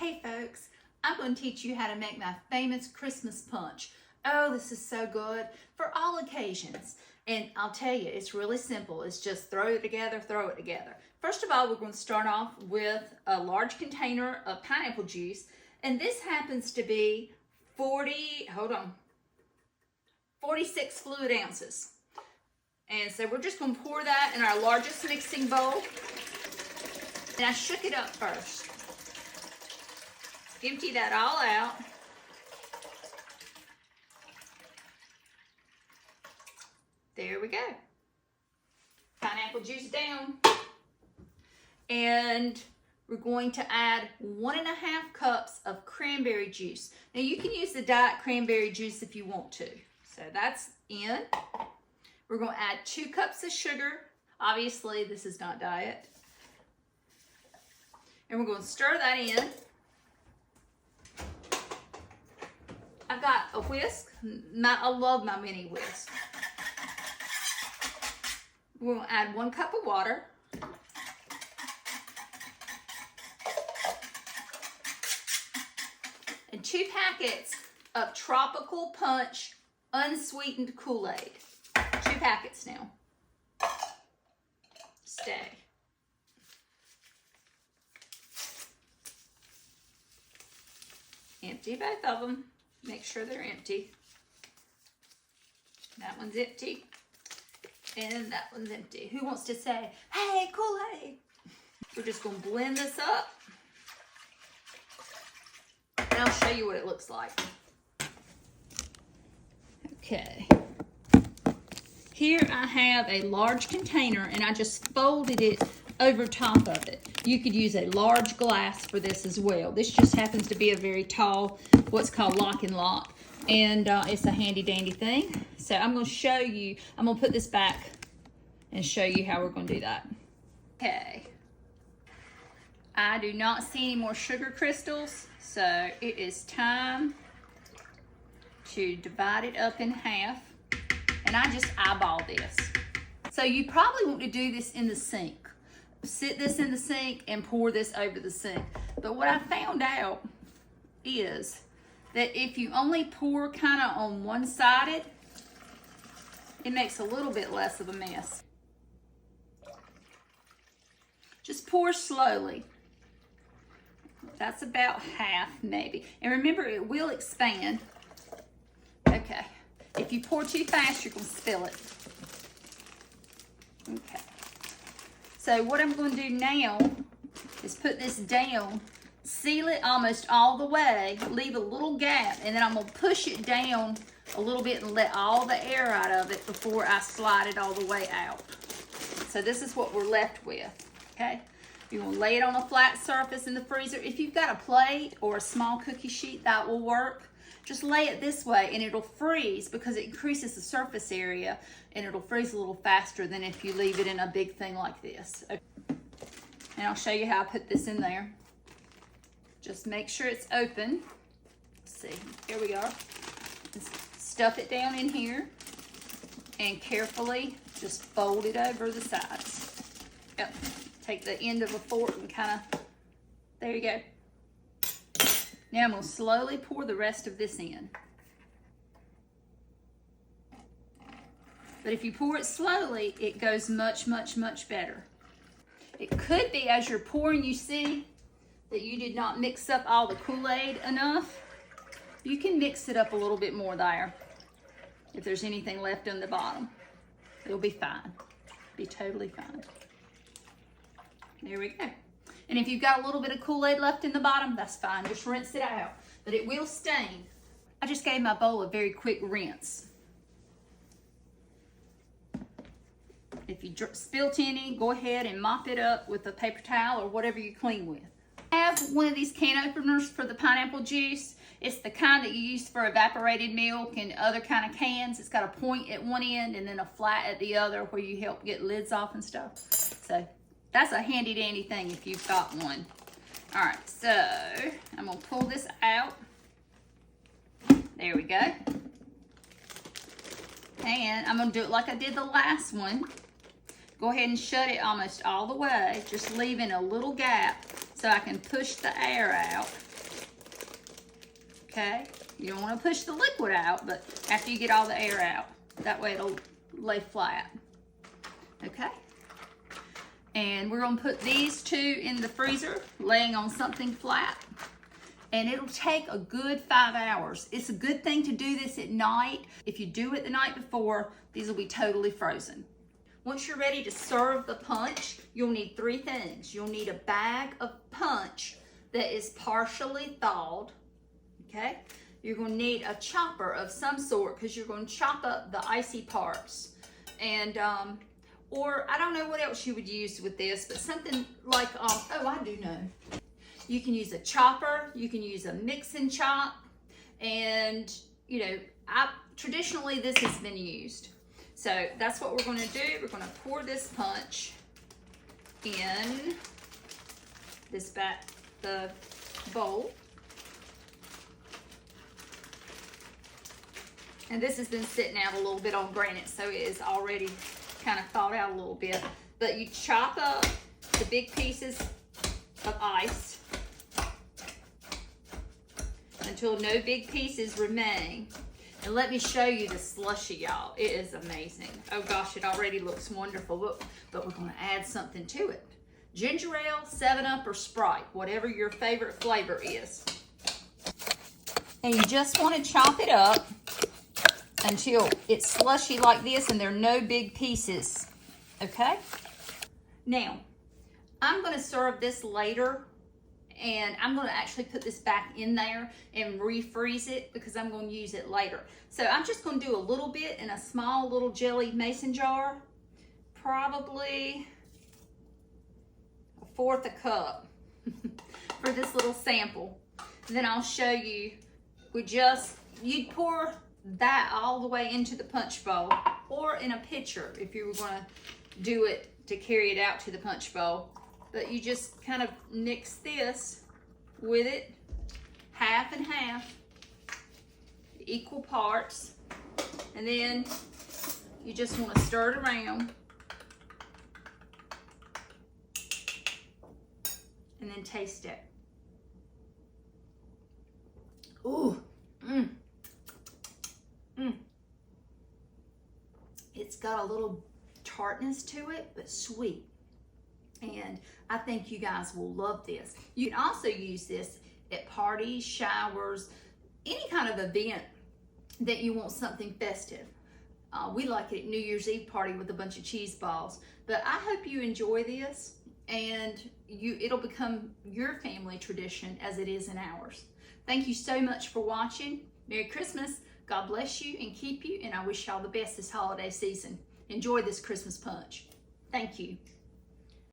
Hey folks, I'm going to teach you how to make my famous Christmas punch. Oh, this is so good for all occasions. And I'll tell you, it's really simple. It's just throw it together, throw it together. First of all, we're going to start off with a large container of pineapple juice. And this happens to be 46 fluid ounces. And so we're just going to pour that in our largest mixing bowl. And I shook it up first. Empty that all out. There we go. Pineapple juice down. And we're going to add 1.5 cups of cranberry juice. Now you can use the diet cranberry juice if you want to. So that's in. We're going to add 2 cups of sugar. Obviously this is not diet. And we're going to stir that in. I've got a whisk. I love my mini whisk. We're going to add 1 cup of water. And 2 packets of Tropical Punch unsweetened Kool-Aid. 2 packets now. Stay. Empty both of them. Make sure they're empty. That one's empty. And that one's empty. Who wants to say, hey, Kool-Aid? We're just going to blend this up. And I'll show you what it looks like. Okay. Here I have a large container and I just folded it over top of it. You could use a large glass for this as well. This just happens to be a very tall, what's called lock and lock. And it's a handy dandy thing. So I'm going to show you, I'm going to put this back and show you how we're going to do that. Okay. I do not see any more sugar crystals. So it is time to divide it up in half. And I just eyeball this. So you probably want to do this in the sink. Sit this in the sink and pour this over the sink. But what I found out is that if you only pour kind of on one-sided, it makes a little bit less of a mess. Just pour slowly. That's about half maybe. And remember, it will expand. Okay. If you pour too fast, you're going to spill it. Okay. So what I'm going to do now is put this down, seal it almost all the way, leave a little gap, and then I'm going to push it down a little bit and let all the air out of it before I slide it all the way out. So this is what we're left with, okay? You're going to lay it on a flat surface in the freezer. If you've got a plate or a small cookie sheet, that will work. Just lay it this way and it'll freeze because it increases the surface area and it'll freeze a little faster than if you leave it in a big thing like this. Okay. And I'll show you how I put this in there. Just make sure it's open. Let's see, here we are. Just stuff it down in here and carefully just fold it over the sides. Yep. Take the end of a fork and kind of, there you go. Now I'm going to slowly pour the rest of this in. But if you pour it slowly, it goes much, much, much better. It could be as you're pouring, you see that you did not mix up all the Kool-Aid enough. You can mix it up a little bit more there. If there's anything left on the bottom, it'll be fine. Be totally fine. There we go. And if you've got a little bit of Kool-Aid left in the bottom, that's fine. Just rinse it out. But it will stain. I just gave my bowl a very quick rinse. If you spilt any, go ahead and mop it up with a paper towel or whatever you clean with. I have one of these can openers for the pineapple juice. It's the kind that you use for evaporated milk and other kind of cans. It's got a point at one end and then a flat at the other where you help get lids off and stuff. So that's a handy dandy thing if you've got one. All right, so I'm gonna pull this out. There we go. And I'm gonna do it like I did the last one. Go ahead and shut it almost all the way, just leaving a little gap so I can push the air out. Okay, you don't want to push the liquid out, but after you get all the air out, that way it'll lay flat. Okay, and we're going to put these two in the freezer, laying on something flat, and it'll take a good 5 hours. It's a good thing to do this at night. If you do it the night before, these will be totally frozen. Once you're ready to serve the punch, you'll need 3 things. You'll need a bag of punch that is partially thawed. Okay, you're going to need a chopper of some sort because you're going to chop up the icy parts. And, or I don't know what else you would use with this, but something like, oh, I do know. You can use a chopper, you can use a mix and chop, and, you know, traditionally this has been used. So that's what we're going to do. We're going to pour this punch in the bowl. And this has been sitting out a little bit on granite, so it is already kind of thawed out a little bit. But you chop up the big pieces of ice until no big pieces remain. And let me show you the slushy, y'all. It is amazing. Oh gosh, it already looks wonderful. But we're going to add something to it. Ginger ale, 7-Up, or Sprite, whatever your favorite flavor is. And you just want to chop it up until it's slushy like this and there are no big pieces, okay? Now, I'm going to serve this later, and I'm going to actually put this back in there and refreeze it because I'm going to use it later. So I'm just going to do a little bit in a small little jelly mason jar, probably 1/4 a cup for this little sample. And then I'll show you, you'd pour that all the way into the punch bowl or in a pitcher if you were going to do it to carry it out to the punch bowl. But you just kind of mix this with it, half and half, equal parts, and then you just want to stir it around and then taste it. Ooh, It's got a little tartness to it, but sweet. And I think you guys will love this. You can also use this at parties, showers, any kind of event that you want something festive. We like it at New Year's Eve party with a bunch of cheese balls. But I hope you enjoy this, and it'll become your family tradition as it is in ours. Thank you so much for watching. Merry Christmas. God bless you and keep you, and I wish y'all the best this holiday season. Enjoy this Christmas punch. Thank you.